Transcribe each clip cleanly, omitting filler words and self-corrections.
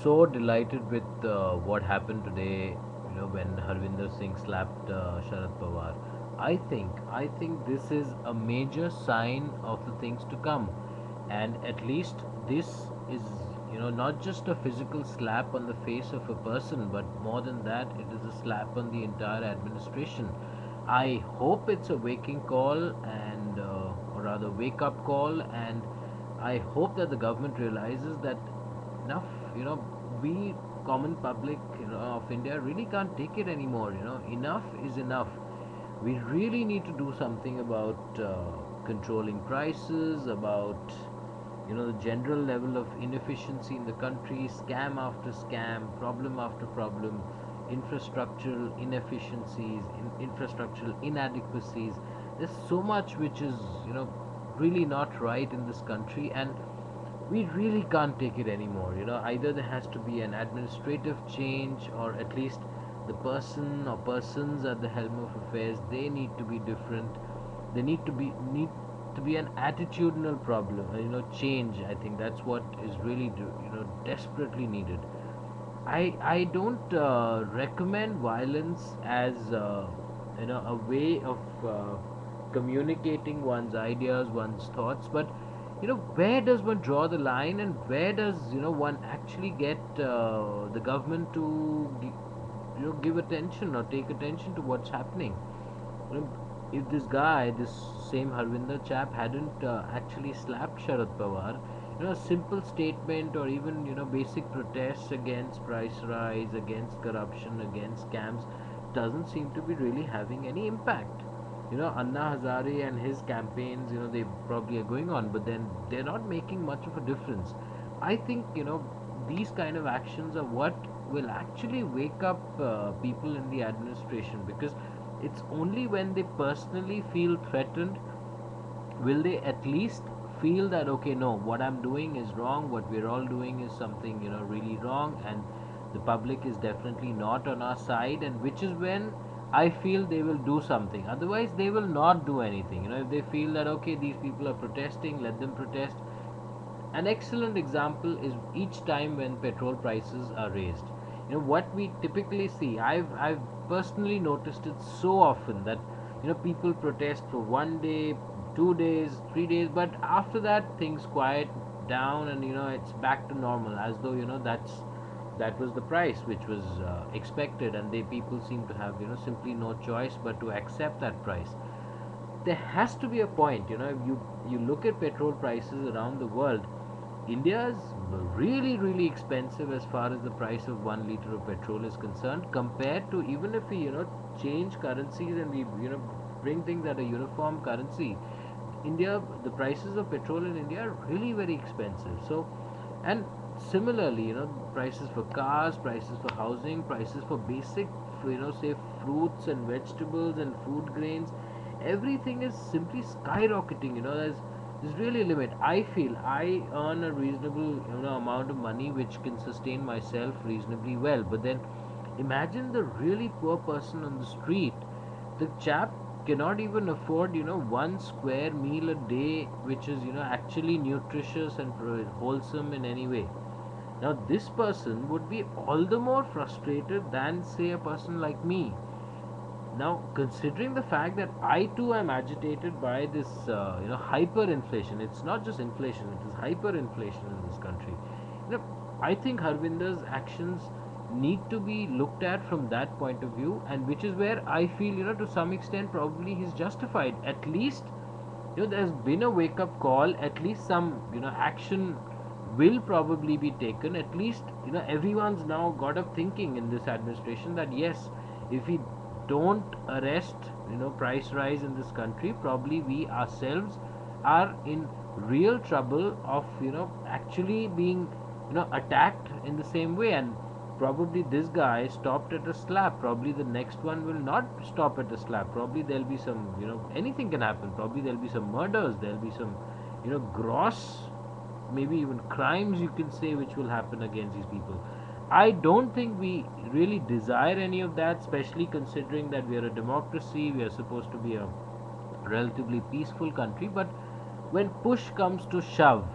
so delighted with what happened today. When Harvinder Singh slapped Sharad Pawar. I think this is a major sign of the things to come, and at least this is not just a physical slap on the face of a person, but more than that, it is a slap on the entire administration. I hope it's a waking call and or rather wake up call, and I hope that the government realizes that enough, you know, we common public, of India really can't take it anymore. Enough is enough. We really need to do something about controlling prices, about the general level of inefficiency in the country, scam after scam, problem after problem, infrastructural inefficiencies, infrastructural inadequacies. There's so much which is really not right in this country, and we really can't take it anymore. Either there has to be an administrative change, or at least the person or persons at the helm of affairs, they need to be different. They need to be an attitudinal problem, change. I think that's what is really desperately needed. I don't recommend violence as a way of communicating one's ideas, one's thoughts, but where does one draw the line, and where does one actually get the government to give attention or take attention to what's happening? you know, if this guy, this same Harvinder chap, hadn't actually slapped Sharad Pawar, a simple statement or even basic protests against price rise, against corruption, against scams, doesn't seem to be really having any impact. Anna Hazare and his campaigns, they probably are going on, but then they're not making much of a difference. I think these kind of actions are what will actually wake up people in the administration, because it's only when they personally feel threatened will they at least feel that, okay, no, what I'm doing is wrong, what we're all doing is something really wrong, and the public is definitely not on our side, and which is when I feel they will do something. Otherwise they will not do anything. If they feel that, okay, these people are protesting, let them protest. An excellent example is each time when petrol prices are raised. What we typically see. I've personally noticed it so often that people protest for 1 day, 2 days, 3 days, but after that things quiet down, and it's back to normal, as though that was the price which was expected, and they people seem to have simply no choice but to accept that price. There has to be a point. If you look at petrol prices around the world, India is really, really expensive as far as the price of 1 liter of petrol is concerned, compared to, even if we change currencies and we bring things at a uniform currency, India, the prices of petrol in India are really very expensive. So, and similarly, prices for cars, prices for housing, prices for basic, say fruits and vegetables and food grains, everything is simply skyrocketing. There's really a limit. I feel I earn a reasonable amount of money which can sustain myself reasonably well, but then imagine the really poor person on the street. The chap cannot even afford 1 square meal a day, which is actually nutritious and wholesome in any way. Now this person would be all the more frustrated than, say, a person like me. Now, considering the fact that I too am agitated by this, hyperinflation. It's not just inflation; it is hyperinflation in this country. I think Harvinder's actions need to be looked at from that point of view, and which is where I feel, to some extent, probably he's justified. At least, there's been a wake-up call. At least some, action will probably be taken. At least, everyone's now got up thinking in this administration that yes, if we don't arrest price rise in this country, probably we ourselves are in real trouble of actually being attacked in the same way. And probably this guy stopped at a slap, probably the next one will not stop at a slap. Probably there'll be some, anything can happen. Probably there'll be some murders, there'll be some gross, maybe even crimes, you can say, which will happen against these people. I don't think we really desire any of that, especially considering that we are a democracy, we are supposed to be a relatively peaceful country. But when push comes to shove,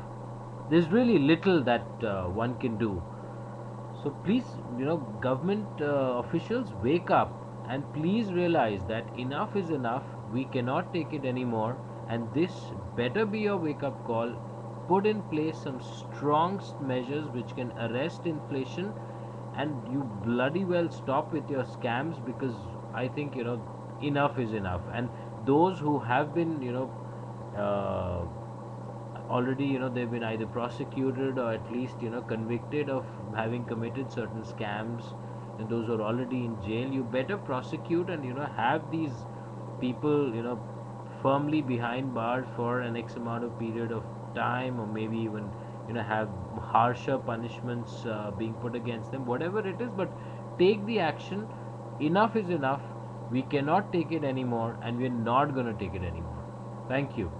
there's really little that one can do. So please, government officials, wake up and please realize that enough is enough. We cannot take it anymore, and this better be your wake up call. Put in place some strong measures which can arrest inflation, and you bloody well stop with your scams, because I think enough is enough. And those who have been uh, already they've been either prosecuted or at least convicted of having committed certain scams, and those who are already in jail, you better prosecute and have these people firmly behind bars for an x amount of period of time, or maybe even have harsher punishments being put against them, whatever it is, but take the action. Enough is enough. We cannot take it anymore, and we're not going to take it anymore. Thank you.